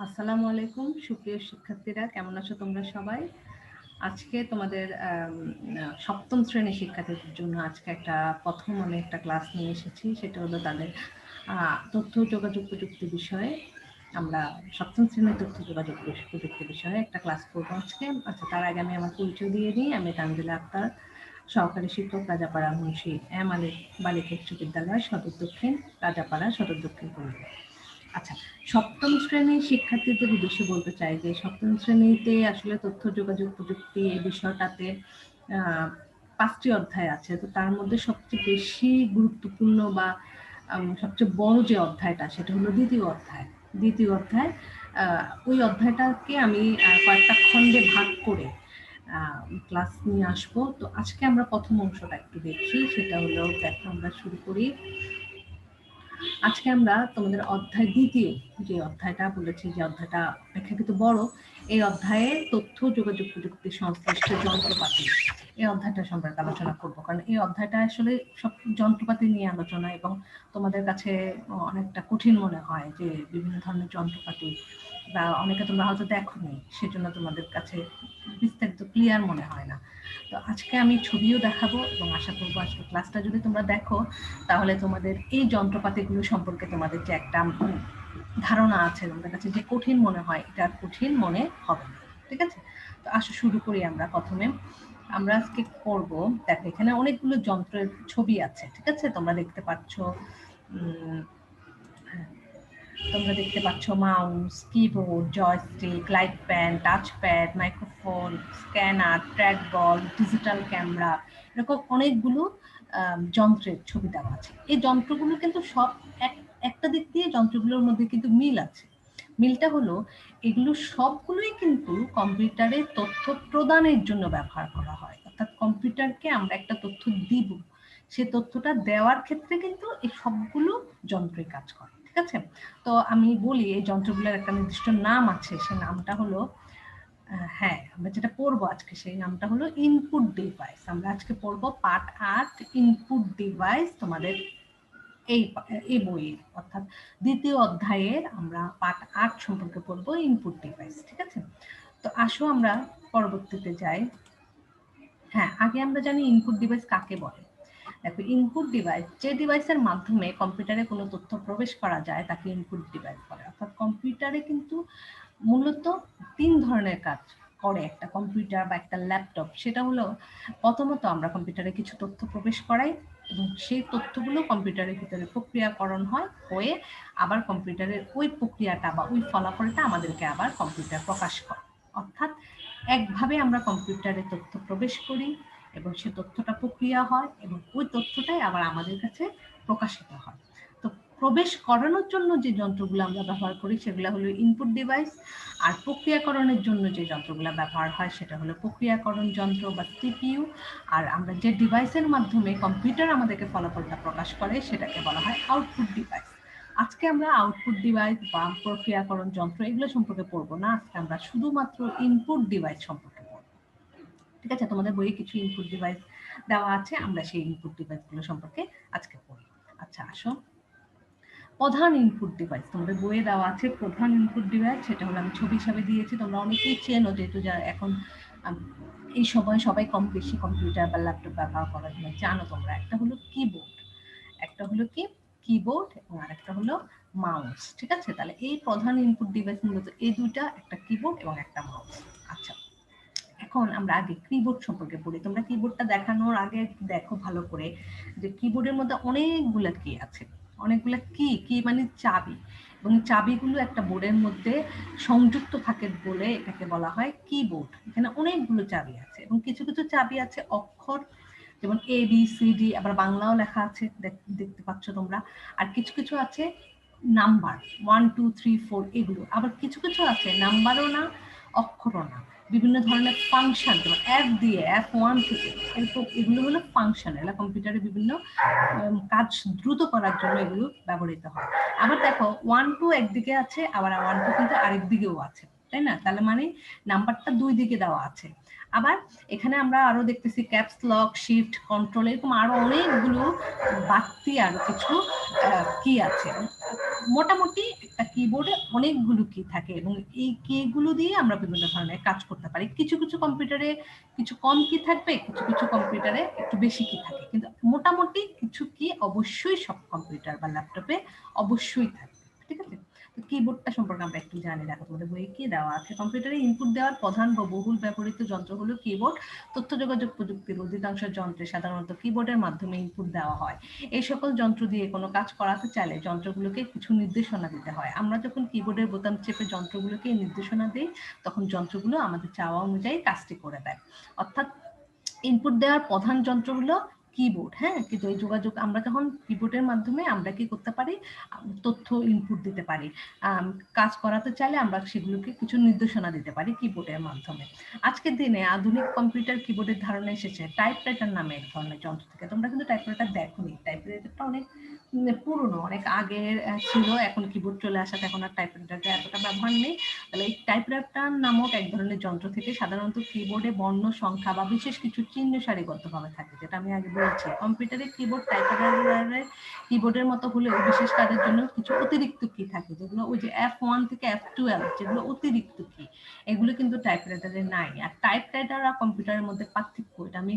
আসসালামু আলাইকুম সুপ্রিয় শিক্ষার্থীরা, কেমন আছো তোমরা সবাই? আজকে তোমাদের সপ্তম শ্রেণীর শিক্ষার্থীদের জন্য আজকে প্রথম আমি একটা ক্লাস নিয়ে এসেছি। সেটা হলো তাদের তথ্য যোগাযোগ প্রযুক্তি বিষয়ে। আমরা সপ্তম শ্রেণীর তথ্য যোগাযোগ প্রযুক্তি বিষয়ে একটা ক্লাস করবো আজকে। আচ্ছা, তার আগে আমি আমার পরিচয় দিয়ে দিই। আমি তানজিলা আক্তার, সহকারী শিক্ষক, রাজাপাড়া মুন্সি এম আলী বালিকা উচ্চ বিদ্যালয়, সদর দক্ষিণ, রাজাপাড়া, সদর দক্ষিণ কুমিল্লা। আচ্ছা, সপ্তম শ্রেণীর শিক্ষার্থীদের উদ্দেশ্যে বলতে চাই যে সপ্তম শ্রেণীতে আসলে তথ্য যোগাযোগ প্রযুক্তি এই বিষয়টাতে 5টি অধ্যায় আছে। তো তার মধ্যে সবচেয়ে বেশি গুরুত্বপূর্ণ বা সবচেয়ে বড় যে অধ্যায়টা সেটা হলো দ্বিতীয় অধ্যায়। ওই অধ্যায়টাকে আমি কয়েকটা খণ্ডে ভাগ করে ক্লাস নিয়ে আসবো। তো আজকে আমরা প্রথম অংশটা একটু দেখি। সেটা হলো, দেখো আমরা শুরু করি। আজকে আমরা তোমাদের অধ্যায় দ্বিতীয় যে অধ্যায়টা বলেছি, যে অধ্যায়টা অপেক্ষাকৃত বড়, এই অধ্যায়ে তথ্য যোগাযোগ প্রযুক্তি সংশ্লিষ্ট যন্ত্রপাতি, এই অধ্যায়টা সম্পর্কে আলোচনা করব। কারণ এই অধ্যায়টা আসলে সব যন্ত্রপাতি নিয়ে আলোচনা, এবং তোমাদের কাছে অনেকটা কঠিন মনে হয় যে বিভিন্ন ধরনের যন্ত্রপাতি, বা অনেকে তোমরা হয়তো দেখোনি, সেজন্য তোমাদের কাছে বিস্তারিত ক্লিয়ার মনে হয় না। তো আজকে আমি ছবিও দেখাবো, এবং আশা করবো আজকে ক্লাসটা যদি তোমরা দেখো তাহলে তোমাদের এই যন্ত্রপাতিগুলো সম্পর্কে তোমাদের যে একটা ধারণা আছে, তোমাদের কাছে যে কঠিন মনে হয়, এটা কঠিন মনে হবে না। ঠিক আছে? তো আসো শুরু করি। আমরা প্রথমে আমরা আজকে করব, দেখো এখানে অনেকগুলো যন্ত্রের ছবি আছে। ঠিক আছে? তোমরা দেখতে পাচ্ছ mouse, keyboard, joystick, light pen, touchpad, microphone, scanner, trackball, digital camera, এরকম অনেকগুলো যন্ত্রের ছবি দেওয়া আছে। এই যন্ত্রগুলো কিন্তু সব একটা দিক দিয়ে যন্ত্রগুলোর মধ্যে কিন্তু মিল আছে। মিলটা হলো, এগুলো সবগুলোই কিন্তু কম্পিউটারে তথ্য প্রদানের জন্য ব্যবহার করা হয়। অর্থাৎ কম্পিউটারকে আমরা একটা তথ্য দিব, সে তথ্যটা দেওয়ার ক্ষেত্রে কিন্তু এই সবগুলো যন্ত্রই কাজ করে। ঠিক আছে? তো আমি বলি, এই যন্ত্রগুলোর একটা নির্দিষ্ট নাম আছে। সে নামটা হলো, হ্যাঁ, আমরা যেটা পড়বো আজকে সেই নামটা হলো ইনপুট ডিভাইস। আমরা আজকে পড়বো পার্ট 8 ইনপুট ডিভাইস তোমাদের এই বইয়ে, অর্থাৎ দ্বিতীয় অধ্যায়ের আমরা পার্ট 8 সম্পর্কে পড়বো, ইনপুট ডিভাইস। ঠিক আছে? তো আসো আমরা পরবর্তীতে যাই। হ্যাঁ, আগে আমরা জানি ইনপুট ডিভাইস কাকে বলে। দেখো, ইনপুট ডিভাইস যে ডিভাইসের মাধ্যমে কম্পিউটারে কোনো তথ্য প্রবেশ করা যায় তাকে ইনপুট ডিভাইস বলে। অর্থাৎ কম্পিউটারে কিন্তু মূলত 3 ধরনের কাজ করে একটা কম্পিউটার বা একটা ল্যাপটপ। সেটা হলো, প্রথমত আমরা কম্পিউটারে কিছু তথ্য প্রবেশ করাই, এবং সেই তথ্যগুলো কম্পিউটারের ভিতরে প্রক্রিয়াকরণ হয়ে আবার কম্পিউটারের ওই প্রক্রিয়াটা বা ওই ফলাফলটা আমাদেরকে আবার কম্পিউটার প্রকাশ করে। অর্থাৎ একভাবে আমরা কম্পিউটারে তথ্য প্রবেশ করি, এবং সে তথ্যটা প্রক্রিয়া হয়, এবং ওই তথ্যটাই আবার আমাদের কাছে প্রকাশিত হয়। তো প্রবেশ করানোর জন্য যে যন্ত্রগুলো আমরা ব্যবহার করি সেগুলো হলো ইনপুট ডিভাইস, আর প্রক্রিয়াকরণের জন্য যে যন্ত্রগুলো ব্যবহার হয় সেটা হলো প্রক্রিয়াকরণ যন্ত্র বা সিপিইউ। আর আমরা যে ডিভাইসের মাধ্যমে কম্পিউটার আমাদেরকে ফলাফলটা প্রকাশ করে সেটাকে বলা হয় আউটপুট ডিভাইস। আজকে আমরা আউটপুট ডিভাইস বা প্রক্রিয়াকরণ যন্ত্র এগুলো সম্পর্কে পড়বো না। আজকে আমরা শুধুমাত্র ইনপুট ডিভাইস সম্পর্কে পড়বো। ঠিক আছে? তোমাদের বইয়ে কিছু ইনপুট ডিভাইস দেওয়া আছে, আমরা সেই ইনপুট ডিভাইসগুলো সম্পর্কে আজকে পড়ব। আচ্ছা, আসো। প্রধান ইনপুট ডিভাইস তোমাদের বইয়ে দেওয়া আছে। প্রধান ইনপুট ডিভাইস, সেটা হলো, আমি ছবি হিসাবে দিয়েছি, তোমরা অনেকেই চেনো, যেহেতু যারা এখন এই সময় সবাই কম বেশি কম্পিউটার বা ল্যাপটপ ব্যবহার করার জন্য জানো তোমরা। একটা হলো কিবোর্ড, একটা হলো কি কিবোর্ড, এবং আরেকটা হলো মাউস। ঠিক আছে? তাহলে এই প্রধান ইনপুট ডিভাইস মূলত এই দুইটা, একটা কিবোর্ড এবং একটা মাউস। আচ্ছা, এখন আমরা আগে কিবোর্ড সম্পর্কে পড়ি। তোমরা কিবোর্ডটা দেখানোর আগে দেখো ভালো করে যে কিবোর্ডের মধ্যে অনেকগুলা কি আছে। অনেকগুলা কি মানে চাবি, এবং চাবিগুলো একটা বোর্ডের মধ্যে সংযুক্ত থাকে বলে এটাকে বলা হয় কিবোর্ড। এখানে অনেকগুলো চাবি আছে, এবং কিছু কিছু চাবি আছে অক্ষর, যেমন ABCD, আবার বাংলাও লেখা আছে, দেখতে পাচ্ছ তোমরা। আর কিছু কিছু আছে নাম্বার, 1 2 3 4, এগুলো। আবার কিছু কিছু আছে নাম্বারও না, অক্ষরও না, বিভিন্ন ধরনের ফাংশন, যেমন F1 থেকে এরকম, এগুলো হলো ফাংশন। এগুলো কম্পিউটারে বিভিন্ন কাজ দ্রুত করার জন্য এগুলো ব্যবহৃত হয়। আবার দেখো 1 2 একদিকে আছে, আবার 1 2 কিন্তু আরেক দিকেও আছে, তাই না? তাহলে মানে নাম্বারটা দুই দিকে দেওয়া আছে। আবার এখানে আমরা আরো দেখতেছি ক্যাপস লক, শিফট, কন্ট্রোল, এরকম আরো অনেকগুলো বাড়তি আরো কিছু কি আছে। মোটামুটি একটা কিবোর্ডে অনেকগুলো কি থাকে এবং এই কিগুলো দিয়ে আমরা বিভিন্ন ধরনের কাজ করতে পারি। কিছু কিছু কম্পিউটারে কিছু কম কি থাকবে, কিছু কিছু কম্পিউটারে একটু বেশি কি থাকে, কিন্তু মোটামুটি কিছু কি অবশ্যই সব কম্পিউটার বা ল্যাপটপে অবশ্যই থাকবে। ঠিক আছে, তো কিবোর্ডটা সম্পর্কে আমরা একটু জানি। দেখো তোমাদের বইয়ে কি দেওয়া আছে, কম্পিউটারে ইনপুট দেওয়ার প্রধান বা বহুল ব্যবহৃত যন্ত্র হলো কিবোর্ড। তথ্য যোগাযোগ প্রযুক্তির অধিকাংশ যন্ত্রে সাধারণত কিবোর্ডের মাধ্যমে ইনপুট দেওয়া হয়। এই সকল যন্ত্র দিয়ে কোনো কাজ করাতে চাইলে যন্ত্রগুলোকে কিছু নির্দেশনা দিতে হয়। আমরা যখন কিবোর্ডের বোতাম চেপে যন্ত্রগুলোকে নির্দেশনা দিই, তখন যন্ত্রগুলো আমাদের চাওয়া অনুযায়ী কাজটি করে দেয়। অর্থাৎ ইনপুট দেওয়ার প্রধান যন্ত্র হলো কিবোর্ড। হ্যাঁ, কিন্তু এই যোগাযোগ আমরা যখন কিবোর্ডের মাধ্যমে আমরা কি করতে পারি, তথ্য ইনপুট দিতে পারি, কাজ করাতে চাইলে আমরা সেগুলোকে কিছু নির্দেশনা দিতে পারি কিবোর্ডের মাধ্যমে। আজকের দিনে আধুনিক কম্পিউটার কিবোর্ডের ধারণা এসেছে টাইপরাইটার নামে এক ধরনের যন্ত্র থেকে। তোমরা কিন্তু টাইপরাইটার দেখোনি, টাইপরাইটারটা অনেক পুরনো, অনেক আগের ছিল। এখন কিবোর্ড চলে আসাতে এখন আর টাইপরাইটারটা এতটা ব্যবহার নেই। তাহলে এই টাইপরাইটার নামক এক ধরনের যন্ত্র থেকে সাধারণত কিবোর্ডে বর্ণ সংখ্যা বা বিশেষ কিছু চিহ্ন সারিবদ্ধভাবে থাকে, যেটা আমি আগে বলছি। কম্পিউটারে কিবোর্ড টাইপরাইটারের কিবোর্ডের মতো হলেও বিশেষ কাজের জন্য কিছু অতিরিক্ত কি থাকে, যেগুলো ওই যে F1 থেকে F12, যেগুলো অতিরিক্ত কি, এগুলো কিন্তু টাইপরাইটারে নাই। আর টাইপরাইটার আর কম্পিউটারের মধ্যে পার্থক্য, এটা আমি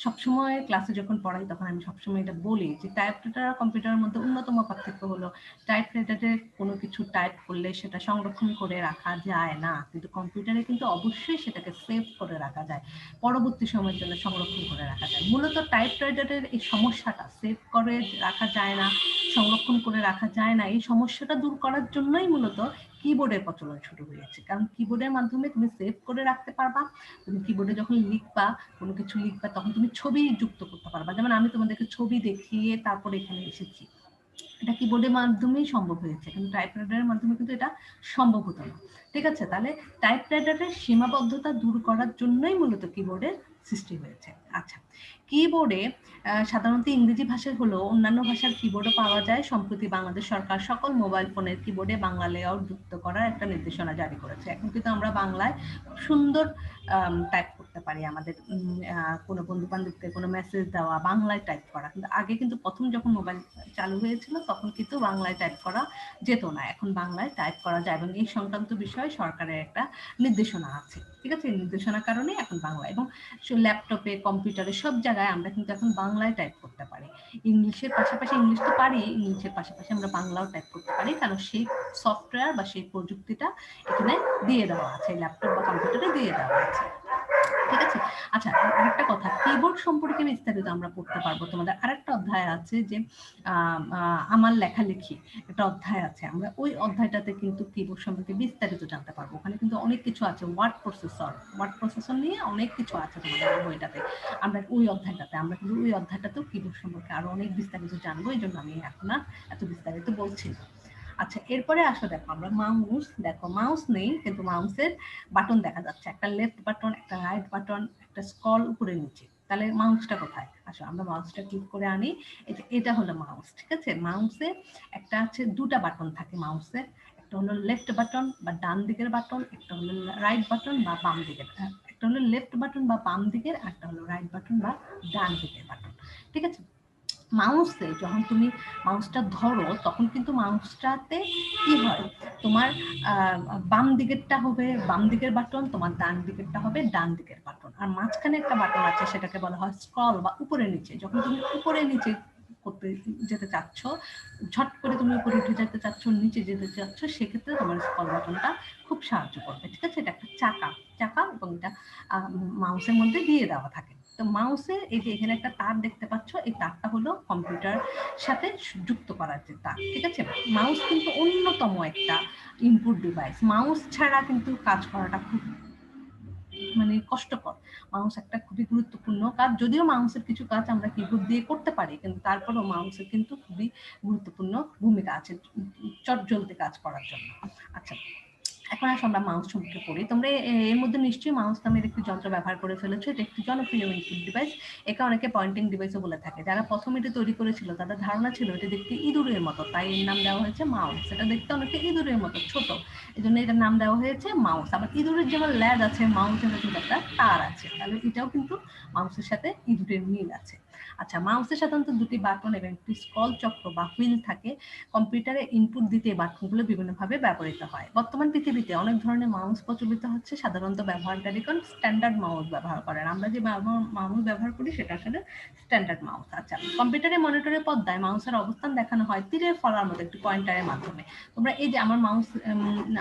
সবসময় ক্লাসে যখন পড়াই তখন আমি সবসময় এটা বলি যে টাইপরাইটার আর কম্পিউটারের মধ্যে অন্যতম পার্থক্য হলো টাইপরাইটারে কোনো কিছু টাইপ করলে সেটা সংরক্ষণ করে রাখা যায় না, কিন্তু কম্পিউটারে কিন্তু অবশ্যই সেটাকে সেভ করে রাখা যায়, পরবর্তী সময়ের জন্য সংরক্ষণ করে রাখা যায়। মূলত টাইপরাইটারের এই সমস্যাটা, সেভ করে রাখা যায় না, সংরক্ষণ করে রাখা যায় না, এই সমস্যাটা দূর করার জন্যই মূলত কিবোর্ডের প্রচলন শুরু হয়েছে। কারণ কিবোর্ডের মাধ্যমে তুমি সেভ করে রাখতে পারবা, তুমি কিবোর্ডে যখন লিখবা, কোনো কিছু লিখবা, তখন তুমি ছবি যুক্ত করতে পারবা। যেমন আমি তোমাদেরকে ছবি দেখিয়ে তারপরে এখানে এসেছি, এটা কিবোর্ডের মাধ্যমেই সম্ভব হয়েছে, কিন্তু টাইপরাইটারের মাধ্যমে কিন্তু এটা সম্ভব হতো না। ঠিক আছে, তাহলে টাইপরাইটারের সীমাবদ্ধতা দূর করার জন্যই মূলত কিবোর্ডের সৃষ্টি হয়েছে। আচ্ছা, কিবোর্ডে সাধারণত ইংরেজি ভাষায় হলেও অন্যান্য ভাষার কিবোর্ডও পাওয়া যায়। সম্প্রতি বাংলাদেশ সরকার সকল মোবাইল ফোনের কিবোর্ডে বাংলা লেআউট যুক্ত করার একটা নির্দেশনা জারি করেছে। এখন কিন্তু আমরা বাংলায় সুন্দর টাইপ করতে পারি, আমাদের কোনো বন্ধু বান্ধবকে কোনো মেসেজ দেওয়া, বাংলায় টাইপ করা। কিন্তু আগে কিন্তু প্রথম যখন মোবাইল চালু হয়েছিল তখন কিন্তু বাংলায় টাইপ করা যেত না, এখন বাংলায় টাইপ করা যায় এবং এই সংক্রান্ত বিষয়ে সরকারের একটা নির্দেশনা আছে। ঠিক আছে, এই নির্দেশনার কারণে এখন বাংলা এবং ল্যাপটপে, কম্পিউটারে সব জায়গায় আমরা কিন্তু এখন বাংলায় টাইপ করতে পারি। ইংলিশের পাশাপাশি, ইংলিশ তো পারি, ইংলিশের পাশাপাশি আমরা বাংলাও টাইপ করতে পারি, কারণ সেই সফটওয়্যার বা সেই প্রযুক্তিটা এখানে দিয়ে দেওয়া আছে, ল্যাপটপ বা কম্পিউটারে দিয়ে দেওয়া আছে। ঠিক আছে, আচ্ছা আরেকটা কথা, কিবোর্ড সম্পর্কে বিস্তারিত আমরা পড়তে পারবো। তোমাদের আরেকটা অধ্যায় আছে যে আমার লেখালেখি, একটা অধ্যায় আছে, আমরা ওই অধ্যায়টাতে কিন্তু কিবোর্ড সম্পর্কে বিস্তারিত জানতে পারবো। ওখানে কিন্তু অনেক কিছু আছে, ওয়ার্ড প্রসেসর নিয়ে অনেক কিছু আছে তোমাদের বইটাতে। আমরা ওই অধ্যায়টাতে, আমরা কিন্তু ওই অধ্যায়টাতেও কিবোর্ড সম্পর্কে আরো অনেক বিস্তারিত জানবো, এই জন্য আমি এখন আর এত বিস্তারিত বলছি না। আচ্ছা, এরপরে আসো, দেখো আমরা মাউস, দেখো মাউস নেই কিন্তু মাউসের বাটন দেখা যাচ্ছে, একটা লেফট বাটন, একটা রাইট বাটন, একটা স্ক্রল উপরে নিচে। তাহলে মাউসটা কোথায়? আসো আমরা মাউসটা ক্লিক করে আনি। এটা হলো মাউস। ঠিক আছে, মাউসে একটা আছে, দুটা বাটন থাকে মাউসের, একটা হলো লেফট বাটন বা ডান দিকের বাটন, একটা হলো রাইট বাটন বা বাম দিকের, একটা হলো লেফট বাটন বা বাম দিকের, একটা হলো রাইট বাটন বা ডান দিকের বাটন। ঠিক আছে, মাউসে যখন তুমি মাউসটা ধরো তখন কিন্তু মাউসটাতে কি হয়, তোমার বাম দিকেরটা হবে বাম দিকের বাটন, তোমার ডান দিকেরটা হবে ডান দিকের বাটন, আর মাঝখানে একটা বাটন আছে সেটাকে বলা হয় স্ক্রল বা উপরে নিচে। যখন তুমি উপরে নিচে করতে যেতে চাচ্ছ, ঝট করে তুমি উপরে উঠে যেতে চাচ্ছ, নিচে যেতে চাচ্ছ, সেক্ষেত্রে তোমার স্ক্রল বাটনটা খুব সাহায্য করবে। ঠিক আছে, এটা একটা চাকা চাকা এবং এটা মাউসের মধ্যে দিয়ে দেওয়া থাকে। তো মাউসে এই যে এখানে একটা তার দেখতে পাচ্ছ, এই তারটা হলো কম্পিউটার সাথে যুক্ত করার যে তার। ঠিক আছে, মাউস কিন্তু অন্যতম একটা ইনপুট ডিভাইস, মাউস ছাড়া কিন্তু কাজ করাটা খুব মানে কষ্টকর। মাউস একটা খুবই গুরুত্বপূর্ণ কাজ, যদিও মাউসের কিছু কাজ আমরা কিবোর্ড দিয়ে করতে পারি, কিন্তু তারপরেও মাউসের কিন্তু খুবই গুরুত্বপূর্ণ ভূমিকা আছে চটজলদি কাজ করার জন্য। আচ্ছা, এখন আসলে আমরা মাউস সম্পর্কে পড়ি। তোমরা এর মধ্যে নিশ্চয়ই মাউস নামের একটি যন্ত্র ব্যবহার করে ফেলেছো। এটা একটি জনপ্রিয় ইনপুট ডিভাইস, একে অনেকে পয়েন্টিং ডিভাইসও বলে থাকে। যারা প্রথম এটি তৈরি করেছিল তাদের ধারণা ছিল এটি দেখতে ইঁদুরের মতো, তাই এর নাম দেওয়া হয়েছে মাউস। এটা দেখতে অনেকটা ইঁদুরের মতো ছোট, এই জন্য এটার নাম দেওয়া হয়েছে মাউস। আবার ইঁদুরের যেমন ল্যাজ আছে, মাউসের কিন্তু একটা তার আছে, তাহলে এটাও কিন্তু মাউসের সাথে ইঁদুরের মিল আছে। আচ্ছা, মাউসে সাধারণত দুটি বাটন এবং একটি স্ক্রল চক্র বা হুইল থাকে। কম্পিউটারে ইনপুট দিতে বাটনগুলো বিভিন্নভাবে ব্যবহৃত হয়। বর্তমান পৃথিবীতে অনেক ধরনের মাউস প্রচলিত হচ্ছে। সাধারণত ব্যবহারকারীগণ স্ট্যান্ডার্ড মাউস ব্যবহার করেন। আমরা যে মাউস ব্যবহার করি সেটা আসলে স্ট্যান্ডার্ড মাউস। আচ্ছা, কম্পিউটারে মনিটরের পর্দায় মাউসের অবস্থান দেখানো হয় তীরের ফলার মতো একটি পয়েন্টারের মাধ্যমে। তোমরা এই যে আমার মাউস,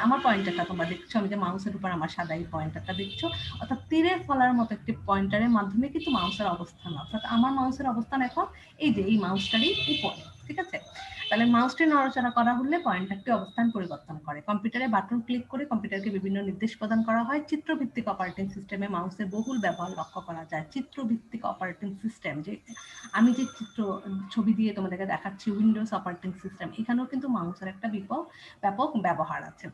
আমার পয়েন্টারটা তোমরা দেখছো, আমি যে মাউসের উপর আমার সাদা এই পয়েন্টারটা দেখছো, অর্থাৎ তীরের ফলার মতো একটি পয়েন্টারের মাধ্যমে কিন্তু মাউসের অবস্থান, অর্থাৎ আমার মাউসের অবস্থান এখন এই যে এই মাউসটারই উপরে। ঠিক আছে, তাহলে মাউসটি নড়াচড়া করা হলে পয়েন্টারটি অবস্থান পরিবর্তন করে। কম্পিউটারে বাটন ক্লিক করে কম্পিউটারকে বিভিন্ন নির্দেশ প্রদান করা হয়। চিত্রভিত্তিক অপারেটিং সিস্টেমে মাউসের বহুল ব্যবহার লক্ষ্য করা যায়। চিত্রভিত্তিক অপারেটিং সিস্টেম, যে আমি যে ছবি দিয়ে তোমাদেরকে দেখাচ্ছি, উইন্ডোজ অপারেটিং সিস্টেম, এখানেও কিন্তু মাউসের একটা ব্যাপক ব্যবহার আছে।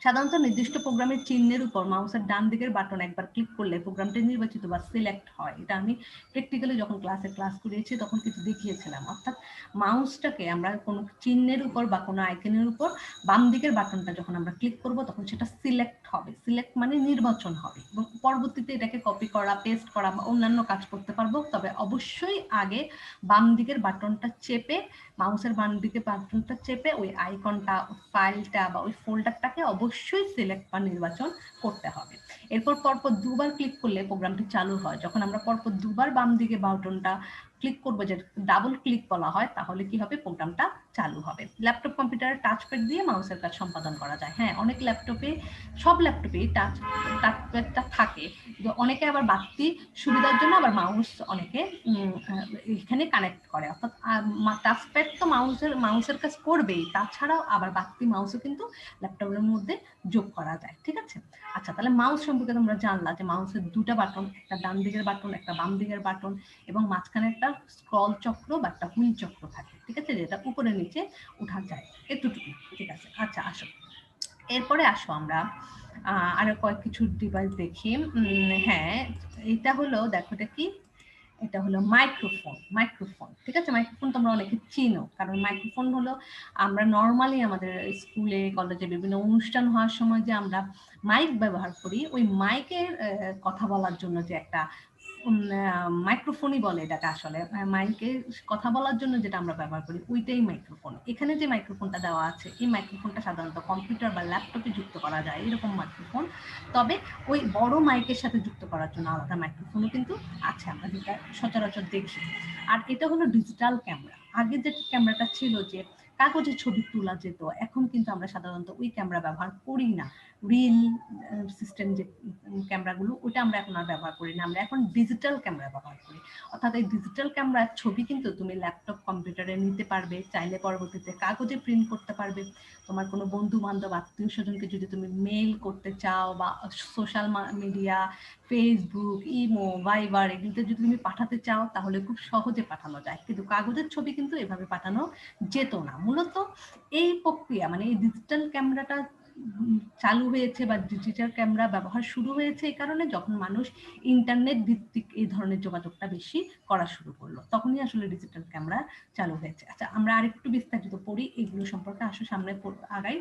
সাধারণত নির্দিষ্ট প্রোগ্রামের চিহ্নের উপর মাউসের ডান দিকের বাটন একবার ক্লিক করলে প্রোগ্রামটি নির্বাচিত বা সিলেক্ট হয়। এটা আমি প্র্যাকটিক্যালি যখন ক্লাস করিয়েছি তখন কিছু দেখিয়েছিলাম। অর্থাৎ মাউসটাকে আমরা কোনো চিহ্নের উপর বা কোনো আইকনের উপর বাম দিকের বাটনটা যখন আমরা ক্লিক করব তখন সেটা সিলেক্ট হবে। সিলেক্ট মানে নির্বাচন হবে, এবং পরবর্তীতে এটাকে কপি করা, পেস্ট করা বা অন্যান্য কাজ করতে পারবো। তবে অবশ্যই আগে বাম দিকের বাটনটা চেপে, মাউসের বাম দিকে বাটনটা চেপে ওই আইকনটা, ফাইলটা বা ওই ফোল্ডারটাকে অবশ্যই সিলেক্ট বা নির্বাচন করতে হবে। এরপর পরপর দুবার ক্লিক করলে প্রোগ্রামটি চালু হয়। যখন আমরা পরপর দুবার বাম দিকে বাটনটা ক্লিক করবো, যে ডাবল ক্লিক বলা হয়, তাহলে কি হবে, প্রোগ্রামটা চালু হবে। ল্যাপটপ কম্পিউটারের টাচপ্যাড দিয়ে মাউসের কাজ সম্পাদন করা যায়। হ্যাঁ, অনেক ল্যাপটপে, সব ল্যাপটপেই টাচপ্যাডটা থাকে। অনেকে আবার বাড়তি সুবিধার জন্য আবার মাউস অনেকে এখানে কানেক্ট করে। অর্থাৎ টাচপ্যাড তো মাউসের কাজ করবেই, তাছাড়াও আবার বাড়তি মাউসও কিন্তু ল্যাপটপের মধ্যে যোগ করা যায়। ঠিক আছে, আচ্ছা, তাহলে মাউস সম্পর্কে তোমরা জানলা যে মাউসের দুটা বাটন, একটা ডান দিকের বাটন, একটা বাম দিকের বাটন, এবং মাঝখানে একটা স্ক্রল চক্র বা একটা হুইল চক্র থাকে। ঠিক আছে, যেটা উপরে নিচে উঠা যায়, এতটুকু। ঠিক আছে, আচ্ছা আসো, এরপরে আসো আমরা আরো কয়েক কিছু ডিভাইস দেখি। হ্যাঁ, এটা হলো, দেখো এটা কি, এটা হলো মাইক্রোফোন। ঠিক আছে, মাইক্রোফোন তোমরা অনেকে চিনো, কারণ মাইক্রোফোন হলো, আমরা নর্মালি আমাদের স্কুলে কলেজে বিভিন্ন অনুষ্ঠান হওয়ার সময় যে আমরা মাইক ব্যবহার করি, ওই মাইকের কথা বলার জন্য যে একটা মাইক্রোফোনই বলে এটাকে, আসলে মাইকে কথা বলার জন্য যেটা আমরা ব্যবহার করি ওইটাই মাইক্রোফোন। এখানে যে মাইক্রোফোনটা দেওয়া আছে, এই মাইক্রোফোনটা সাধারণত কম্পিউটার বা ল্যাপটপে যুক্ত করা যায়, এরকম মাইক্রোফোন। তবে ওই বড় মাইকের সাথে যুক্ত করার জন্য আলাদা মাইক্রোফোনও কিন্তু আছে, আমরা যেটা সচরাচর দেখি। আর এটা হলো ডিজিটাল ক্যামেরা। আগে যে ক্যামেরাটা ছিল, যে কাগজের ছবি তোলা যেত, এখন কিন্তু আমরা সাধারণত ওই ক্যামেরা ব্যবহার করি না। রিল সিস্টেম যে ক্যামেরাগুলো, ওটা আমরা এখন আর ব্যবহার করি না, আমরা এখন ডিজিটাল ক্যামেরা ব্যবহার করি। অর্থাৎ এই ডিজিটাল ক্যামেরার ছবি কিন্তু তুমি ল্যাপটপ, কম্পিউটারে নিতে পারবে, চাইলে পরবর্তীতে কাগজে প্রিন্ট করতে পারবে। তোমার কোনো বন্ধু বান্ধব, আত্মীয় স্বজনকে যদি তুমি মেইল করতে চাও, বা সোশ্যাল মিডিয়া, ফেসবুক, ইমো, ভাইবার, এগুলোতে যদি তুমি পাঠাতে চাও, তাহলে খুব সহজে পাঠানো যায়। কিন্তু কাগজের ছবি কিন্তু এভাবে পাঠানো যেত না। মূলত এই প্রক্রিয়া, মানে এই ডিজিটাল ক্যামেরাটা চালু হয়েছে বা ডিজিটাল ক্যামেরা ব্যবহার শুরু হয়েছে এই কারণে, যখন মানুষ ইন্টারনেট ভিত্তিক এই ধরনের যোগাযোগটা বেশি করা শুরু করলো, তখনই আসলে ডিজিটাল ক্যামেরা চালু হয়েছে। আচ্ছা, আমরা আরেকটু বিস্তারিত পড়ি এগুলো সম্পর্কে, আসো সামনে আগাই।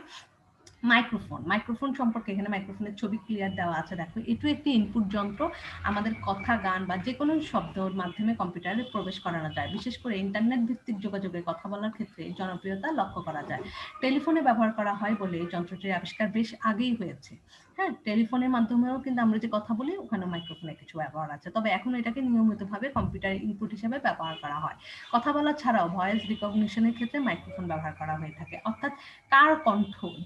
মাইক্রোফোন সম্পর্কে, এখানে মাইক্রোফোনের ছবি ক্লিয়ার দেওয়া আছে। দেখো, এটু একটি ইনপুট যন্ত্র। আমাদের কথা, গান বা যে কোনো শব্দের মাধ্যমে কম্পিউটারে প্রবেশ করানো যায়। বিশেষ করে ইন্টারনেট ভিত্তিক যোগাযোগে কথা বলার ক্ষেত্রে জনপ্রিয়তা লক্ষ্য করা যায়। টেলিফোনে ব্যবহার করা হয় বলে এই যন্ত্রটির আবিষ্কার বেশ আগেই হয়েছে। হ্যাঁ, টেলিফোনের মাধ্যমেও কিন্তু আমরা যে কথা বলি, ওখানে মাইক্রোফোনের কিছু ব্যবহার আছে। তবে এখন এটাকে নিয়মিতভাবে কম্পিউটার ইনপুট হিসেবে ব্যবহার করা হয়। কথা বলা ছাড়াও ভয়েস রিকগনিশনের ক্ষেত্রে মাইক্রোফোন ব্যবহার করা হয়ে থাকে। অর্থাৎ কার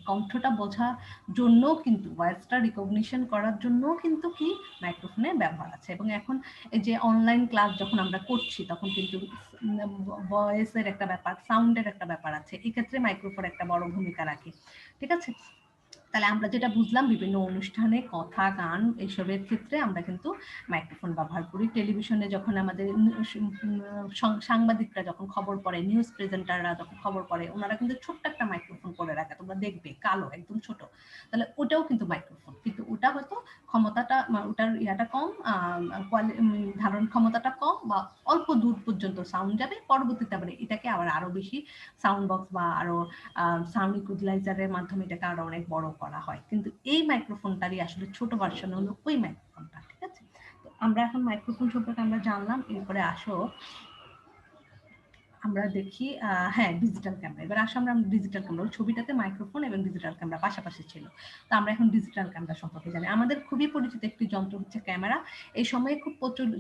কণ্ঠটা বোঝার জন্য কিন্তু, ভয়েসটা রিকগনিশন করার জন্য কিন্তু কি মাইক্রোফোনের ব্যবহার আছে। এবং এখন এই যে অনলাইন ক্লাস যখন আমরা করছি, তখন কিন্তু ভয়েসের একটা ব্যাপার, সাউন্ডের একটা ব্যাপার আছে, এক্ষেত্রে মাইক্রোফোন একটা বড় ভূমিকা রাখে। ঠিক আছে, তাহলে আমরা যেটা বুঝলাম, বিভিন্ন অনুষ্ঠানে কথা, গান, এইসবের ক্ষেত্রে আমরা কিন্তু মাইক্রোফোন ব্যবহার করি। টেলিভিশনে যখন আমাদের সাংবাদিকরা যখন খবর পড়ে, নিউজ প্রেজেন্টাররা যখন খবর পড়ে, ওনারা কিন্তু ছোট্ট একটা মাইক্রোফোন করে রাখে, তোমরা দেখবে, কালো, একদম ছোট। তাহলে ওটাও কিন্তু মাইক্রোফোন, কিন্তু ওটা হয়তো ক্ষমতাটা, ওটার ইয়াটা কম, ধারণ ক্ষমতাটা কম, বা অল্প দূর পর্যন্ত সাউন্ড যাবে। পরবর্তীতে আবার এটাকে আরো বেশি সাউন্ড বক্স বা আরো সাউন্ড ইকুয়ালাইজারের মাধ্যমে এটাকে আরো অনেক বড় করা হয়। কিন্তু এই মাইক্রোফোনটারই আসলে ছোট ভার্সন হলো ওই মাইক্রোফোনটা। ঠিক আছে, তো আমরা এখন মাইক্রোফোন সম্পর্কে আমরা জানলাম, এরপরে আসো আমরা দেখি হ্যাঁ ডিজিটাল ক্যামেরা। এবার আসো আমরা ডিজিটাল ক্যামেরা, ছবিটাতে মাইক্রোফোন এবং ডিজিটাল ক্যামেরা পাশাপাশি ছিল, তো আমরা এখন ডিজিটাল ক্যামেরা সম্পর্কে জানি। আমাদের খুবই পরিচিত একটি যন্ত্র হচ্ছে ক্যামেরা। এই সময়ে খুব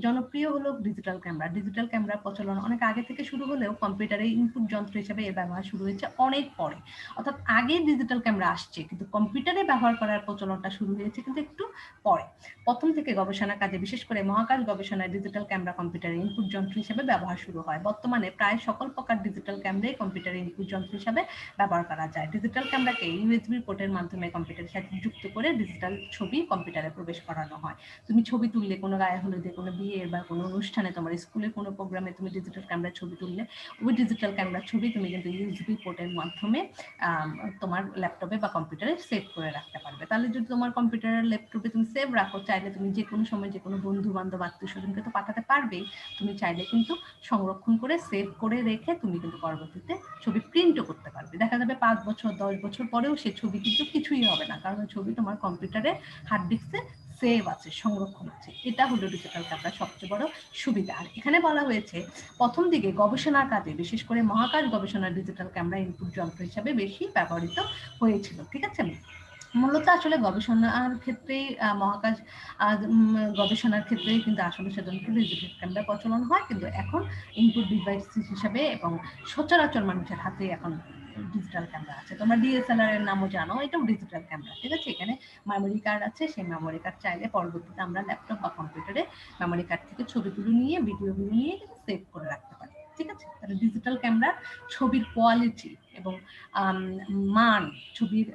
জনপ্রিয় হলো ডিজিটাল ক্যামেরা। ডিজিটাল ক্যামেরা প্রচলন অনেক আগে থেকে শুরু হলেও কম্পিউটারে ইনপুট যন্ত্র হিসেবে এর ব্যবহার শুরু হয়েছে অনেক পরে। অর্থাৎ আগে ডিজিটাল ক্যামেরা আসছে, কিন্তু কম্পিউটারে ব্যবহার করার প্রচলনটা শুরু হয়েছে কিন্তু একটু পরে। প্রথম থেকে গবেষণা কাজে, বিশেষ করে মহাকাশ গবেষণায় ডিজিটাল ক্যামেরা কম্পিউটারের ইনপুট যন্ত্র হিসেবে ব্যবহার শুরু হয়। বর্তমানে প্রায় সকল প্রকার ডিজিটাল ক্যামেরাই কম্পিউটারের ইনপুট যন্ত্র হিসেবে ব্যবহার করা যায়। ডিজিটাল ক্যামেরাকে ইউএসবি পোর্টের মাধ্যমে কম্পিউটারের সাথে যুক্ত করে ডিজিটাল ছবি কম্পিউটারে প্রবেশ করানো হয়। তুমি ছবি তুললে কোনো গায়ে হলুদে, কোনো বিয়ের বা কোনো অনুষ্ঠানে, তোমার স্কুলের কোনো প্রোগ্রামে তুমি ডিজিটাল ক্যামেরার ছবি তুললে, ওই ডিজিটাল ক্যামেরার ছবি তুমি কিন্তু ইউএসবি পোর্টের মাধ্যমে তোমার ল্যাপটপে বা কম্পিউটারে সেভ করে রাখতে পারবে। তাহলে যদি তোমার কম্পিউটারের ল্যাপটপে তুমি সেভ রাখো, চাইলে তুমি যে কোনো সময় যে কোনো বন্ধু বান্ধব আত্মীয় স্বজনকে তো পাঠাতে পারবেই। তুমি চাইলে কিন্তু সংরক্ষণ করে সেভ করে রেখে তুমি কিন্তু পরবর্তীতে ছবি প্রিন্টও করতে পারবে। দেখা যাবে 5 বছর 10 বছর পরেও সে ছবি কিন্তু কিছুই হবে না, কারণ ছবি তোমার কম্পিউটারে হার্ড ডিস্কে সেভ আছে, সংরক্ষণ আছে। এটা হলো ডিজিটাল ক্যামেরার সবচেয়ে বড় সুবিধা। আর এখানে বলা হয়েছে প্রথম দিকে গবেষণার কাজে, বিশেষ করে মহাকাশ গবেষণার ডিজিটাল ক্যামেরা ইনপুট যন্ত্র হিসাবে বেশি ব্যবহৃত হয়েছিল। ঠিক আছে, মূলত আসলে গবেষণার ক্ষেত্রেই মহাকাশ গবেষণার ক্ষেত্রেই কিন্তু আসলে সাধারণত ডিজিটাল ক্যামেরা প্রচলন হয়, কিন্তু এখন ইনপুট ডিভাইস হিসাবে এবং সচরাচর মানুষের হাতে এখন ডিজিটাল ক্যামেরা আছে। তোমরা ডিএসএলআর এর নামও জানো, এটাও ডিজিটাল ক্যামেরা। ঠিক আছে, এখানে মেমোরি কার্ড আছে, সেই মেমোরি কার্ড চাইলে পরবর্তীতে আমরা ল্যাপটপ বা কম্পিউটারে মেমোরি কার্ড থেকে ছবিগুলো নিয়ে ভিডিওগুলো নিয়ে কিন্তু সেভ করে রাখতে পারি। ঠিক আছে, তাহলে ডিজিটাল ক্যামেরার ছবির কোয়ালিটি এবং মান, ছবির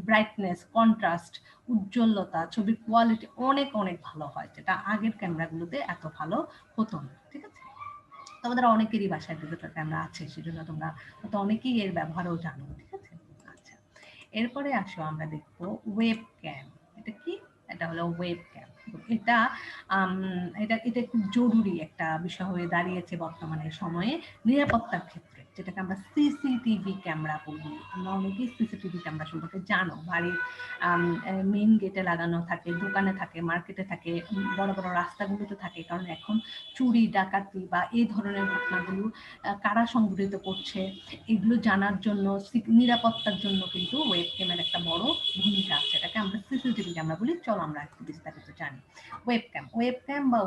ব্রাইটনেস, কন্ট্রাস্ট, উজ্জ্বলতা, ছবির কোয়ালিটি অনেক অনেক ভালো হয়, যেটা আগের ক্যামেরাগুলোতে এত ভালো হতো না। ঠিক আছে, তোমাদের অনেকেরই বাসায় ডিজিটাল ক্যামেরা আছে, সেজন্য তোমরা হয়তো অনেকেই এর ব্যবহারও জানো। ঠিক আছে, আচ্ছা এরপরে আসো আমরা দেখবো ওয়েব ক্যাম। এটা কি? এটা হলো ওয়েব ক্যাম। এটা এটা এটা খুব জরুরি একটা বিষয় হয়ে দাঁড়িয়েছে বর্তমানে সময়ে নিরাপত্তার ক্ষেত্রে, যেটাকে আমরা সিসিটিভি ক্যামেরা বলি। আমরা অনেকেই সিসিটিভি ক্যামেরা সম্পর্কে জানো, বাড়ির মেইন গেটে লাগানো থাকে, দোকানে থাকে, মার্কেটে থাকে, বড় বড় রাস্তাগুলোতে থাকে। কারণ এখন চুরি ডাকাতি বা এই ধরনের ঘটনাগুলো কারা সংঘটিত করছে, এগুলো জানার জন্য, নিরাপত্তার জন্য কিন্তু ওয়েব ক্যামের একটা বড় ভূমিকা আছে। এটাকে আমরা সিসিটিভি ক্যামেরা বলি। চলো আমরা একটু বিস্তারিত জানি। ওয়েব ক্যাম বা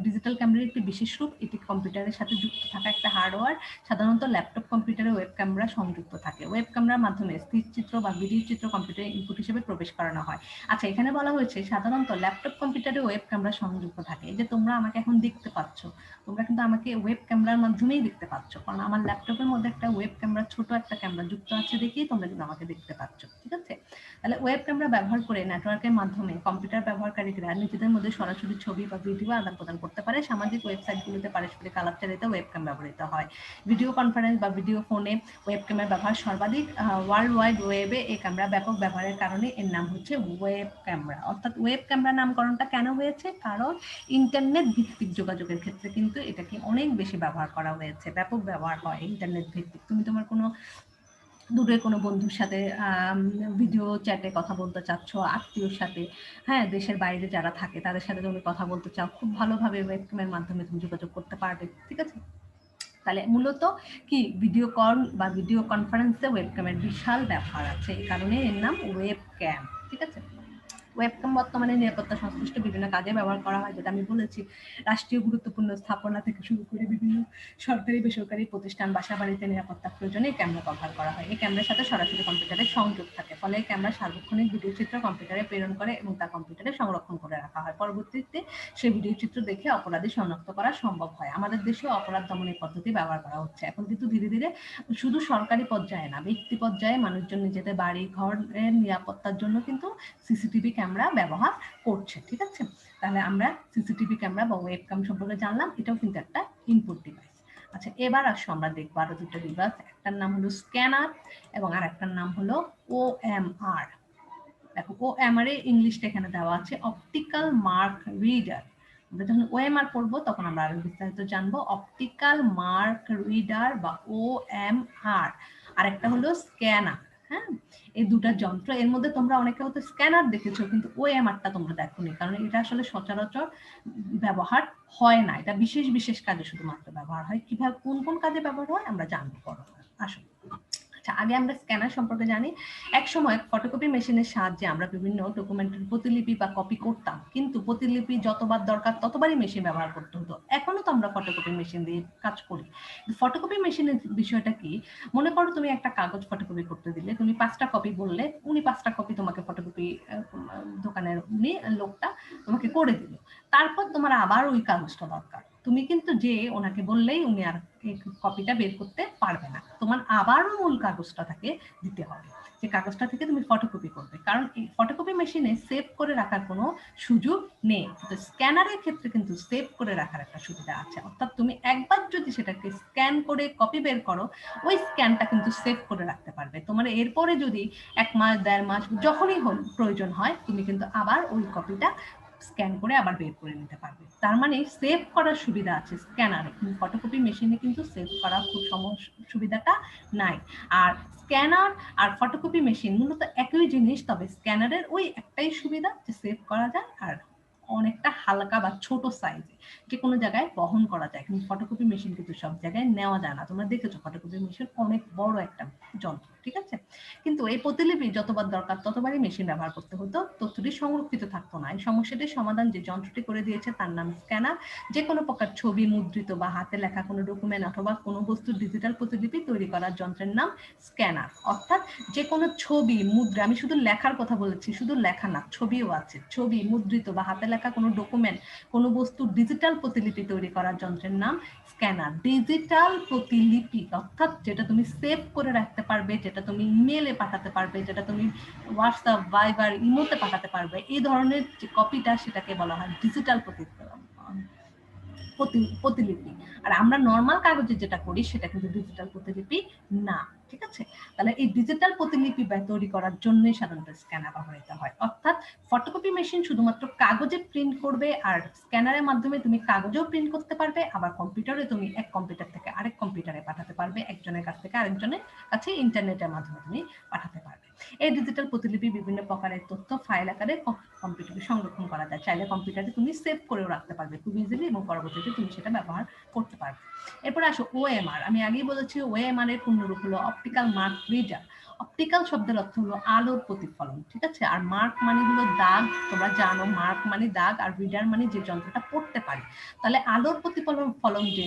ডিজিটাল ক্যামেরার একটি বিশেষ রূপ। এটি কম্পিউটারের সাথে যুক্ত থাকা একটা হার্ডওয়্যার। সাধারণত ল্যাপটপ কম্পিউটারে ওয়েব ক্যামেরা সংযুক্ত থাকে। ওয়েব ক্যামেরার মাধ্যমে স্থির চিত্র বা ভিডিও চিত্র কম্পিউটারে ইনপুট হিসেবে প্রবেশ করানো হয়। আচ্ছা, এখানে বলা হয়েছে সাধারণত ল্যাপটপ কম্পিউটারে ওয়েব ক্যামেরা সংযুক্ত থাকে। এই যে তোমরা আমাকে এখন দেখতে পাচ্ছ, তোমরা কিন্তু আমাকে ওয়েব ক্যামেরার মাধ্যমেই দেখতে পাচ্ছ, কারণ আমার ল্যাপটপের মধ্যে একটা ওয়েব ক্যামেরা, ছোট একটা ক্যামেরা যুক্ত আছে দেখেই তোমরা কিন্তু আমাকে দেখতে পাচ্ছ। ঠিক আছে, তাহলে ওয়েব ক্যামেরা ব্যবহার করে নেটওয়ার্কের মাধ্যমে কম্পিউটার ব্যবহারকারীরা নিজেদের মধ্যে সরাসরি ছবি বা ভিডিও আদান প্রদান করতে পারে। সামাজিক ওয়েবসাইটগুলোতে পারস্পরিক আলাপচারিতা ওয়েব ক্যাম ব্যবহৃত হয়। ভিডিও কনফারেন্স বা ভিডিও ফোনে ওয়েব ক্যামেরার ব্যবহার সর্বাধিক। ওয়ার্ল্ড ওয়াইড ওয়েবে এই ক্যামেরা ব্যাপক ব্যবহারের কারণে এর নাম হচ্ছে ওয়েব ক্যামেরা। অর্থাৎ ওয়েব ক্যামেরা নামকরণটা কেন হয়েছে? কারণ ইন্টারনেট ভিত্তিক যোগাযোগের ক্ষেত্রে কিন্তু এটাকে অনেক বেশি ব্যবহার করা হয়েছে, ব্যাপক ব্যবহার হয় ইন্টারনেট ভিত্তিক। তুমি তোমার কোনো দূরের কোনো বন্ধুর সাথে ভিডিও চ্যাটে কথা বলতে চাচ্ছ, আত্মীয়র সাথে, হ্যাঁ দেশের বাইরে যারা থাকে তাদের সাথে তুমি কথা বলতে চাও, খুব ভালোভাবে ওয়েবক্যামের মাধ্যমে তুমি যোগাযোগ করতে পারবে। ঠিক আছে, তাহলে মূলত কি ভিডিও কল বা ভিডিও কনফারেন্সে ওয়েবক্যামের বিশাল ব্যবহার আছে, এই কারণে এর নাম ওয়েব ক্যাম। ঠিক আছে, ওয়েবক্যাম বর্তমানে নিরাপত্তা সংশ্লিষ্ট বিভিন্ন কাজে ব্যবহার করা হয়, যেটা আমি বলেছি। রাষ্ট্রীয় গুরুত্বপূর্ণ স্থাপনা থেকে শুরু করে বিভিন্ন সরকারি বেসরকারি প্রতিষ্ঠান, বাসা বাড়িতে নিরাপত্তার প্রয়োজনে এই ক্যামেরা ব্যবহার করা হয়। এই ক্যামেরার সাথে সরাসরি কম্পিউটারে সংযোগ থাকে, ফলে এই ক্যামেরা সার্বক্ষণিক ভিডিও চিত্র কম্পিউটারে প্রেরণ করে এবং তা কম্পিউটারে সংরক্ষণ করে রাখা হয়। পরবর্তীতে সেই ভিডিও চিত্র দেখে অপরাধী শনাক্ত করা সম্ভব হয়। আমাদের দেশেও অপরাধ দমনের পদ্ধতি ব্যবহার করা হচ্ছে এখন, কিন্তু ধীরে ধীরে শুধু সরকারি পর্যায়ে না, ব্যক্তি পর্যায়ে মানুষজন নিজেদের বাড়ি ঘরের নিরাপত্তার জন্য কিন্তু সিসিটিভি ক্যামেরা ব্যবহার করছে। ঠিক আছে, তাহলে আমরা সিসিটিভি ক্যামেরা বা ওয়েবক্যাম সম্পর্কে জানলাম, এটাও কিন্তু একটা ইনপুট ডিভাইস। আচ্ছা, এবার আসো আমরা দেখবো আরো দুটো ডিভাইস। একটার নাম হলো স্ক্যানার এবং আর একটার নাম হলো ওএমআর। দেখো, ওএমআর এর ইংলিশটা এখানে দেওয়া আছে, অপটিক্যাল মার্ক রিডার। আমরা যখন ওএমআর পড়বো তখন আমরা আরো বিস্তারিত জানবো। অপটিক্যাল মার্ক রিডার বা ওএমআর। আর একটা হলো স্ক্যানার। হ্যাঁ, এই দুটা যন্ত্র, এর মধ্যে তোমরা অনেকে হয়তো স্ক্যানার দেখেছো, কিন্তু ওএমআরটা তোমরা দেখোনি, কারণ এটা আসলে সচরাচর ব্যবহার হয় না। এটা বিশেষ বিশেষ কাজে শুধুমাত্র ব্যবহার হয়। কিভাবে কোন কোন কাজে ব্যবহার হয় আমরা জানবো পরে। আসলে আচ্ছা, আগে আমরা স্ক্যানার সম্পর্কে জানি। এক সময় ফটোকপি মেশিনের সাহায্যে আমরা বিভিন্ন ডকুমেন্টের প্রতিলিপি বা কপি করতাম, কিন্তু প্রতিলিপি যতবার দরকার ততবারই মেশিন ব্যবহার করতে হতো। এখনো তো আমরা ফটোকপি মেশিন দিয়ে কাজ করি। ফটোকপি মেশিনের বিষয়টা কি, মনে করো তুমি একটা কাগজ ফটোকপি করতে দিলে, তুমি 5টা কপি বললে, উনি 5টা কপি তোমাকে ফটোকপি দোকানের উনি লোকটা তোমাকে করে দিল। তারপর তোমার আবার ওই কাগজটা দরকার, তুমি কিন্তু যে ওনাকে বললেই উনি আর কপিটা বের করতে পারবে না, তোমার আবারও মূল কাগজটা তাকে দিতে হবে, যে কাগজটা থেকে তুমি ফটোকপি করবে। কারণ এই ফটোকপি মেশিনে সেভ করে রাখার কোনো সুযোগ নেই, কিন্তু স্ক্যানারের ক্ষেত্রে কিন্তু সেভ করে রাখার একটা সুবিধা আছে। অর্থাৎ তুমি একবার যদি সেটাকে স্ক্যান করে কপি বের করো, ওই স্ক্যানটা কিন্তু সেভ করে রাখতে পারবে। তোমার এরপরে যদি 1 মাস 1.5 মাস যখনই প্রয়োজন হয়, তুমি কিন্তু আবার ওই কপিটা স্ক্যান করে আবার বের করে নিতে পারবে। তার মানে সেভ করার সুবিধা আছে স্ক্যানারে, ফটোকপি মেশিনে কিন্তু সেভ করার খুব সুবিধাটা নাই। আর স্ক্যানার আর ফটোকপি মেশিন মূলত একই জিনিস, তবে স্ক্যানারের ওই একটাই সুবিধা যে সেভ করা যায় আর অনেকটা হালকা বা ছোট সাইজে যে কোনো জায়গায় বহন করা যায়, কিন্তু ফটোকপি মেশিন কিন্তু সব জায়গায় নেওয়া যায় না। তোমরা দেখেছো ফটোকপি মেশিন অনেক বড় একটা যন্ত্র, ঠিক আছে? কিন্তু এই প্রতিলিপি যতবার দরকার ততবারই মেশিন ব্যবহার করতে হতো, তথ্যটি সংরক্ষিত থাকতো না। এই সমস্যাটির সমাধান যে যন্ত্রটি করে দিয়েছে তার নাম স্ক্যানার। যে কোনো প্রকার ছবি, মুদ্রিত বা হাতে লেখা কোনো ডকুমেন্ট অথবা কোনো বস্তুর ডিজিটাল প্রতিলিপি তৈরি করার যন্ত্রের নাম স্ক্যানার। অর্থাৎ যে কোনো ছবি, মুদ্রা, আমি শুধু লেখার কথা বলেছি, শুধু লেখা না, ছবিও আছে, ছবি, মুদ্রিত বা হাতে লেখা কোনো ডকুমেন্ট, কোনো বস্তুর ডিজিটাল প্রতিলিপি তৈরি করার যন্ত্রের নাম স্ক্যানার। ডিজিটাল প্রতিলিপি অর্থাৎ যেটা তুমি সেভ করে রাখতে পারবে, যেটা তুমি ইমেলে পাঠাতে পারবে, যেটা তুমি হোয়াটসঅ্যাপ, ভাইবার, ইমোতে পাঠাতে পারবে, এই ধরনের যে কপিটা সেটাকে বলা হয় ডিজিটাল প্রতিলিপি। আর আমরা নর্মাল কাগজে যেটা করি সেটা কিন্তু ডিজিটাল প্রতিলিপি না, ঠিক আছে? তাহলে এই ডিজিটাল প্রতিলিপি তৈরি করার জন্যই সাধারণত স্ক্যানার ব্যবহৃত হয়। অর্থাৎ ফটোকপি মেশিন শুধুমাত্র কাগজে প্রিন্ট করবে, আর স্ক্যানারের মাধ্যমে তুমি কাগজেও প্রিন্ট করতে পারবে, আবার কম্পিউটারে তুমি এক কম্পিউটার থেকে আরেক কম্পিউটারে পাঠাতে পারবে, একজনের কাছ থেকে আরেকজনের কাছে ইন্টারনেটের মাধ্যমে তুমি পাঠাতে পারবে। এই ডিজিটাল প্রতিলিপি বিভিন্ন প্রকারের তথ্য ফাইল আকারে কম্পিউটারে সংরক্ষণ করা যায়। চাইলে কম্পিউটারে তুমি সেভ করেও রাখতে পারবে খুব ইজিলি, এবং পরবর্তীতে তুমি সেটা ব্যবহার করতে পারবে। এরপরে আসো ওএমআর। আমি আগেই বলেছি ওএমআর এর পূর্ণরূপ হলো অপটিক্যাল মার্ক রিডার। অপটিক্যাল শব্দের অর্থ হলো আলোর প্রতিফলন, ঠিক আছে? আর মার্ক মানে হলো দাগ, তোমরা জানো মার্ক মানে দাগ, আর রিডার মানে যে যন্ত্রটা পড়তে পারে। তাহলে আলোর প্রতিফলন যে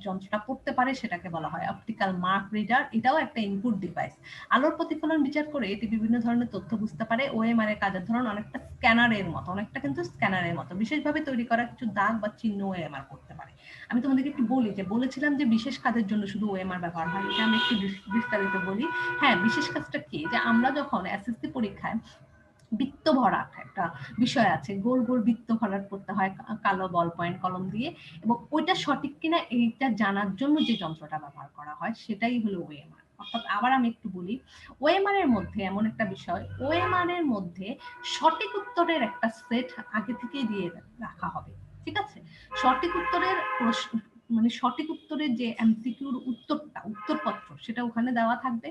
যন্ত্রটা পড়তে পারে সেটাকে বলা হয় অপটিক্যাল মার্ক রিডার। এটাও একটা ইনপুট ডিভাইস। আলোর প্রতিফলন বিচার করে এটি বিভিন্ন ধরনের তথ্য বুঝতে পারে। ওএমআর এর কাজের ধরন অনেকটা স্ক্যানারের মতো, অনেকটা কিন্তু স্ক্যানারের মতো। বিশেষভাবে তৈরি করা কিছু দাগ বা চিহ্ন ওএমআর করতে পারে। আমি তোমাদেরকে একটু বলি, যে বলেছিলাম যে বিশেষ কাজের জন্য শুধু ওএমআর ব্যবহার হয়, এটা আমি একটু বিস্তারিত বলি। হ্যাঁ, বিশেষ কাজটা কি, যে আমরা যখন এসএসসি পরীক্ষায় বৃত্ত ভরাট একটা বিষয় আছে, গোল গোল বৃত্ত ভরাট করতে হয় কালো বল পয়েন্ট কলম দিয়ে, এবং ওইটা সঠিক কিনা এইটা জানার জন্য যে যন্ত্রটা ব্যবহার করা হয় সেটাই হলো ওএমআর। অর্থাৎ আবার আমি একটু বলি, ওএমআর এর মধ্যে এমন একটা বিষয়, ওএমআর এর মধ্যে সঠিক উত্তরের একটা সেট আগে থেকেই দিয়ে রাখা হবে, ঠিক আছে? সঠিক উত্তরের প্রশ্ন, মানে সঠিক উত্তরের যে এমসিকিউর উত্তরটা, উত্তরপত্র, সেটা ওখানে দেওয়া থাকবে।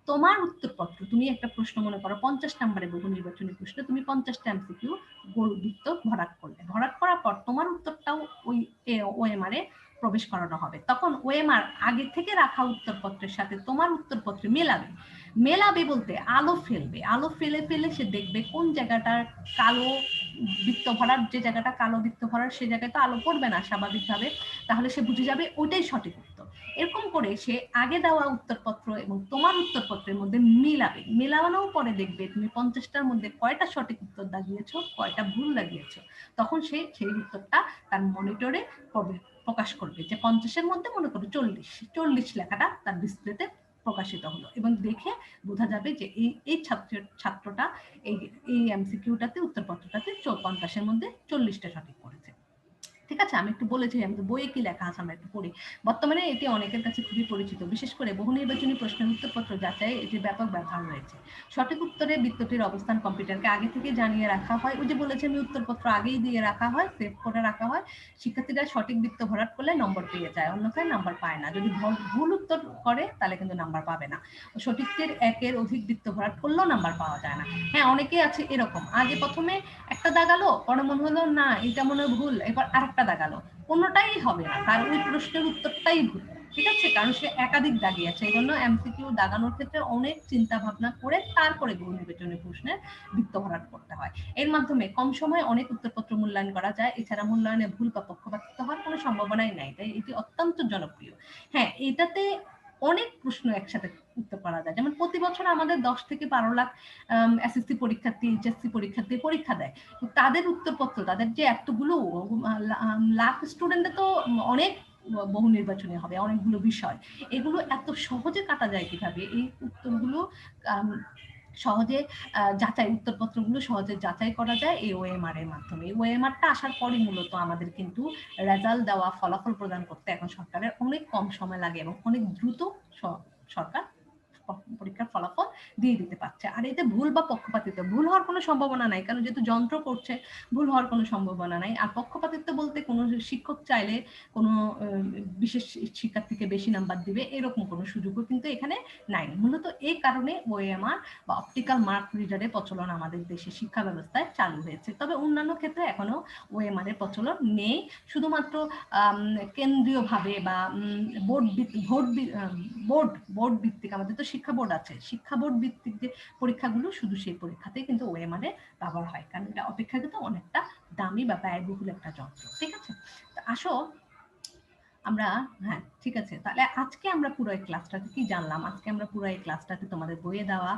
তোমার উত্তরপত্র, তুমি একটা প্রশ্ন মনে করো 50 নম্বরের বহু নির্বাচনী প্রশ্ন, তুমি 50টা এমসিকিউ গোল বৃত্ত ভরাট করলে, ভরাট করার পর তোমার উত্তরটাও ওই ওএমআর এ প্রবেশ করানো হবে। তখন ওএমআর আগে থেকে রাখা উত্তরপত্রের সাথে তোমার উত্তরপত্রে মেলাবে। মেলাবে বলতে আলো ফেলবে, আলো ফেলে ফেলে সে দেখবে কোন জায়গাটার কালো বৃত্ত ভরার, যে জায়গাটা কালো বৃত্ত ভরার সে জায়গায় তো আলো পড়বে না স্বাভাবিকভাবে, তাহলে সে বুঝে যাবে ওইটাই সঠিক উত্তর। এরকম করে সে আগে দেওয়া উত্তরপত্র এবং তোমার উত্তরপত্রের মধ্যে মিলাবে। মেলানোর পরে দেখবে তুমি 50টার মধ্যে কয়টা সঠিক উত্তর লাগিয়েছো, কয়টা ভুল লাগিয়েছো। তখন সে সেই উত্তরটা তার মনিটরে প্রকাশ করবে, যে 50-এর মধ্যে মনে করো 40 লেখাটা তার ডিসপ্লেতে প্রকাশিত হলো, এবং দেখে বোঝা যাবে যে এই ছাত্রটা এই এমসিকিউটাতে, উত্তরপত্রটাতে 50-এর মধ্যে 40টা সঠিক করেছে, ঠিক আছে, আমি একটু বলেছি আমি তো বইয়ে কি লেখা আছে আমরা একটু পড়ি। বর্তমানে এটি অনেকের কাছে খুবই পরিচিত, বিশেষ করে বহু নির্বাচনী প্রশ্নের উত্তরপত্র যাচাই এটি ব্যাপক ব্যবহার রয়েছে। সঠিক উত্তরে বৃত্তটির অবস্থান কম্পিউটারকে আগে থেকে জানিয়ে রাখা হয়। ওই যে বলেছি আমি, উত্তরপত্র আগেই দিয়ে রাখা হয়, সেভ করে রাখা হয়। শিক্ষার্থীরা সঠিক বৃত্ত ভরাট করলে নম্বর পেয়ে যায়, অন্যথায় নাম্বার পায় না। যদি ভুল উত্তর করে তাহলে কিন্তু নাম্বার পাবে না। সঠিকের একের অধিক বৃত্ত ভরাট করলেও নাম্বার পাওয়া যায় না। হ্যাঁ, অনেকেই আছে এরকম, আগে প্রথমে একটা দাগালো, পরে মনে হলো না এটা মনে ভুল, এবার আরেকটা দাগালো। কোনোটাই হবে না, কারণ ওই প্রশ্নের উত্তরটাই ভুল। ঠিক আছে, কারণ সে একাধিক দাগিয়েছে। এই জন্য এমসিকিউ দাগানোর ক্ষেত্রে অনেক চিন্তা ভাবনা করে তারপরে বহু নির্বাচনী প্রশ্নের বৃত্ত ভরাট করতে হয়। এর মাধ্যমে কম সময়ে অনেক উত্তরপত্র মূল্যায়ন করা যায়। এছাড়া মূল্যায়নে ভুল বা পক্ষপাতিত্ব হওয়ার কোনো সম্ভাবনাই নাই, তাই এটি অত্যন্ত জনপ্রিয়। হ্যাঁ, এটাতে অনেক প্রশ্ন একসাথে উত্তর করা যায়। যেমন প্রতি বছর আমাদের 10 থেকে 12 লাখ এসএসসি পরীক্ষার্থী, এইচএসসি পরীক্ষার্থী পরীক্ষা দেয়। তাদের উত্তরপত্র, তাদের যে এতগুলো লাখ স্টুডেন্টে তো অনেক বহু নির্বাচনী হবে, অনেকগুলো বিষয়। এগুলো এত সহজে কাটা যায় কিভাবে? এই উত্তরগুলো সহজে যাচাই, উত্তরপত্রগুলো সহজে যাচাই করা যায় এই ওএমআর এর মাধ্যমে। ওএমআরটা আসার পরই মূলত আমাদের কিন্তু রেজাল্ট দেওয়া, ফলাফল প্রদান করতে এখন সরকারের অনেক কম সময় লাগে এবং অনেক দ্রুত সরকার পরীক্ষার ফলাফল দিয়ে দিতে পারছে। আর এতে ভুল বা পক্ষপাতিত্ব, ভুল হওয়ার কোনো সম্ভাবনা নাই, কারণ যেহেতু যন্ত্র করছে, ভুল হওয়ার কোনো সম্ভাবনা নাই। আর পক্ষপাতিত্ব বলতে কোনো শিক্ষক চাইলে কোনো বিশেষ শিক্ষার্থীকে বেশি নাম্বার দিবে এরকম কোনো সুযোগও কিন্তু এখানে নাই। মূলত এই কারণে ওএমআর বা অপটিক্যাল মার্ক রিডারের প্রচলন আমাদের দেশে শিক্ষা ব্যবস্থায় চালু হয়েছে। তবে অন্যান্য ক্ষেত্রে এখনো ওএমআর এর প্রচলন নেই। শুধুমাত্র কেন্দ্রীয়ভাবে বা বোর্ড ভিত্তিক, আমাদের তো শিক্ষা বোর্ড আছে, শিক্ষা বোর্ড ভিত্তিক যে পরীক্ষাগুলো, শুধু সেই পরীক্ষাতে কিন্তু ওএমআর এর ব্যবহার হয়, কারণ এটা অপেক্ষাকৃত অনেকটা দামি বা ব্যয়বহুল একটা যন্ত্র। ঠিক আছে, তো আসো আমরা, হ্যাঁ ঠিক আছে, তাহলে আজকে আমরা পুরো এই ক্লাসটাতে কি জানলাম? আজকে আমরা পুরো এই ক্লাসটাতে তোমাদের বইয়ে দেওয়া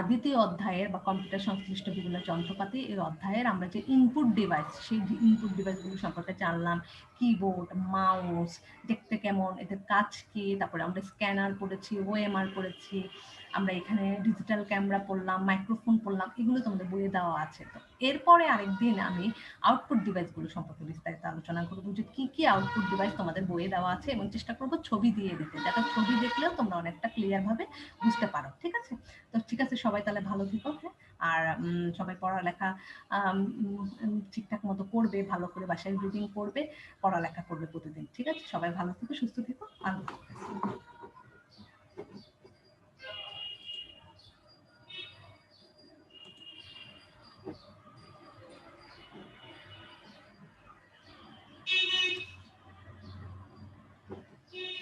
দ্বিতীয় অধ্যায়ের বা কম্পিউটার সংশ্লিষ্ট বিভিন্ন যন্ত্রপাতি এই অধ্যায়ের আমরা যে ইনপুট ডিভাইস, সেই ইনপুট ডিভাইসগুলো সম্পর্কে জানলাম। কিবোর্ড, মাউস দেখতে কেমন, এদের কাজ কি, তারপরে আমরা স্ক্যানার পড়েছি, ওএমআর পড়েছি, আমরা এখানে ডিজিটাল ক্যামেরা পড়লাম, মাইক্রোফোন পড়লাম, এগুলো তোমাদের বইয়ে দেওয়া আছে। তো এরপরে আরেকদিন আমি আউটপুট ডিভাইসগুলো সম্পর্কে বিস্তারিত আলোচনা করবো, যে কি কি আউটপুট ডিভাইস তোমাদের বইয়ে দেওয়া আছে, এবং চেষ্টা করবো ছবি দিয়ে দিতে, যাতে ছবি দেখলেও তোমরা অনেকটা ক্লিয়ার ভাবে বুঝতে পারো। ঠিক আছে, তো ঠিক আছে, সবাই তাহলে ভালো থেকো। হ্যাঁ, আর সবাই পড়ালেখা ঠিকঠাক মতো করবে, ভালো করে বাসায় রিডিং করবে, পড়ালেখা করবে প্রতিদিন। ঠিক আছে, সবাই ভালো থেকো, সুস্থ থেকো, আল্লাহ হাফেজ।